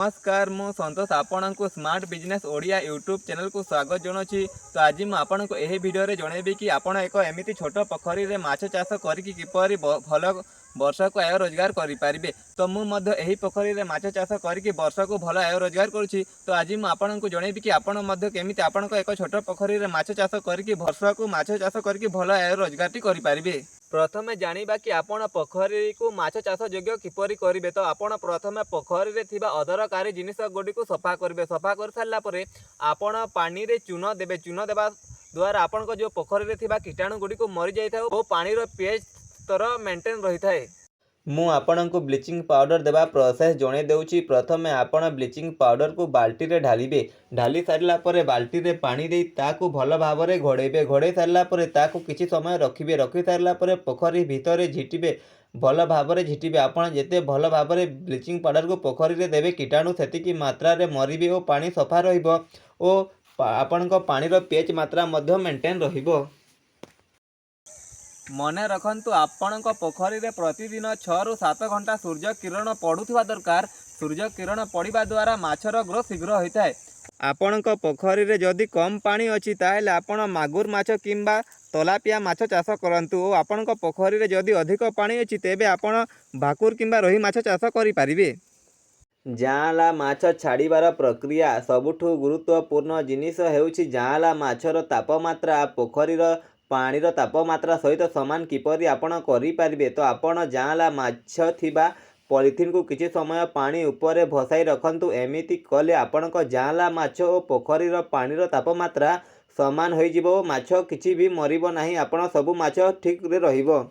नमस्कार मु संतोष आपण को smart business Odia YouTube channel को स्वागत जनावि। तो आज मुझे आपन को यही वीडियो रे जनइबी कि आपण एक एमती छोट पोखरी रे माछ चाष करिकी किपरि भल वर्ष को आय रोजगार करें। तो मुझे यही पोखरी रे माछ चाष करिकी वर्ष को भल आय रोजगार करुँची। तो आज मुझे आपन को जनइबी कि आपण केमी आपण एक छोट पोखरी रे माछ चाष करिकी वर्ष को माछ चाष करिकी भल आय रोजगार करें। प्रथमे जानिबा कि आपण पोखरी को माछ चाष योग्य किपरि करिवे। तो आपण प्रथमे पोखरी रे थिबा अदरकारी जिनिस गुडी को सफा करिवे। सफा कर सारला परे आपण पानी रे चून देबे। चून देबा द्वारा आपण को जो पोखरी रे थिबा कीटाणु गुडी को मरि जाइथा ओ पानी रो पीएच स्तर मेंटेन रही थाए। मु आपण को ब्लीचिंग पाउडर देवा प्रोसेस जणे देउची। प्रथमे आपण ब्लीचिंग पाउडर को बाल्टी रे ढालिबे। ढाली सारला परे बाल्टी रे पानी दे ताकू भल भाबरे घोड़ेबे। घोड़े सारला परे ताकू किछि समय रखिबे। रखि सारला परे पोखरी भितरे झिटिबे। भल भाबरे झिटिबे। आपण जेते भल भाबरे ब्लीचिंग पाउडर को पोखरी रे देबे कीटाणु सेतिकी मात्रा रे मरिबे ओ पानी सफा रहिबो ओ आपण को पानी रो पीएच मात्रा मध्य मेंटेन रहिबो। मने रखंतु आपण पोखरी रे प्रतिदिन 6 ରୁ 7 घंटा सूर्य किरण पड़ुवा दरकार। सूर्य किरण पड़ा द्वारा माछर ग्रोथ शीघ्र होता है। आपण पोखरी रे जदि कम पानी अच्छी ताहेले आपण मागुर माछ किंबा तलापिया माछ चाष करंतु। और आपण पोखरी रे जदि अधिक पानी अच्छी तेबे आपण भाकुर किंबा रोही माछ चाष करि पारिबे। जाँला माछ छाड़ीबार प्रक्रिया सबुठु गुरुत्वपूर्ण जिनिस हेउछि जाँला माछर तापमात्रा पोखरीर पानीर तापमात्रा सहित समान किपरि आपण करि पारिबे। तो आपण जाँला माछ थिबा पॉलिथिन को किछि समय पानी ऊपर भसाई रखंतु। एमिति कले आपण जाँला माछ और पोखरीर पानीर तापमात्रा समान होई जिवो। माछ किछि भी मरिबो नाही। आपण सबु माछ ठीक रे रहिबो।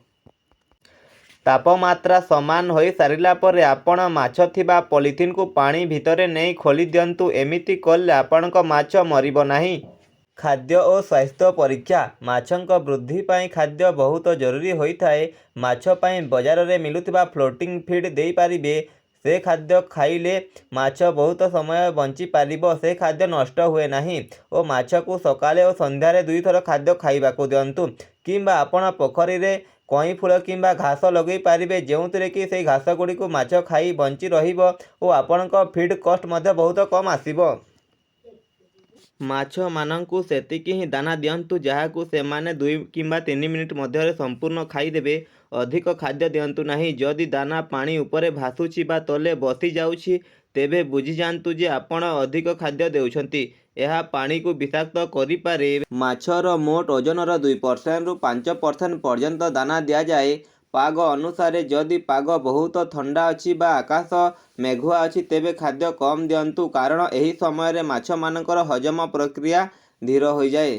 तापमात्रा समान हो सारिला परे आपण माछ थिबा पॉलिथिन को पानी भितरे नहीं खोली दियंतु। एमिति कले आपण माछ मरिबो नाही। खाद्य और स्वास्थ्य परीक्षा माछंक वृद्धि पाई खाद्य बहुत जरूरी होता है। माछ पाई बाजार रे मिलुथिबा फ्लोटिंग फीड दे पारिबे। से खाद्य खाइले माछ बहुत समय बंची पारिबो। से खाद्य नष्ट हुए नहीं। और माछ को सकाले और संध्यारे 2 थर खाद्य खाइबा को दियंतु। किंबा आपण पोखरी रे कई फूल किंबा घास लगे पारिबे जेउथिरे कि से घास गुडी को माछ खाई बंची रहिबो और आपणक फीड कॉस्ट मध्य बहुत कम आसीबो। माछ मानंकु सेतिकी ही दाना दियंतु जहाकु सेमाने 2 किंबा 3 मिनिट मध्य संपूर्ण खाईदेबे। अधिक खाद्य दियंतु नहीं। जदि दाना पानी उपरे भासुची बा तले बसी जाउची तेबे बुझी जानतु जे आपण अधिक खाद्य देउछंती। यह पानी को विषाक्त करि पारे। माछर मोट ओजनर 2% रु 5% पर्यंत दाना दिया जाए। पाग अनुसार जदि पाग बहुत ठंडा अच्छी बा आकाश मेघुआ अच्छी तेबे खाद्य कम दियंतु। कारण एही समय रे माछ मानकर हजम प्रक्रिया धीर हो जाए।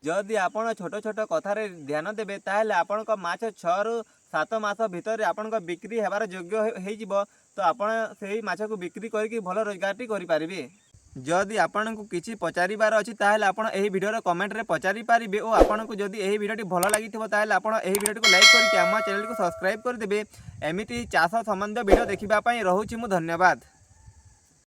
जदि आपण छोट छोट कथार ध्यान देबे ताहेले आपण माछ 6 ରୁ 7 मास भितर आपण बिक्री हेबार योग्य हो जिवो। तो आपण सेही माछ को बिक्री करके भल रोजगार करि पारिबे। जदि आपण को किसी पचारिबार अछि ताहेले आपण एही वीडियो रे कमेंट रे पचारि पारिबे। और आपण को जदि एही वीडियोटी भल लागिथिबो ताहेले आपण एही वीडियोटी को लाइक करके हम चैनल को सब्सक्राइब कर देबे। एमिति चाष संबंधी वीडियो देखिबा पई रहूछि मु धन्यवाद।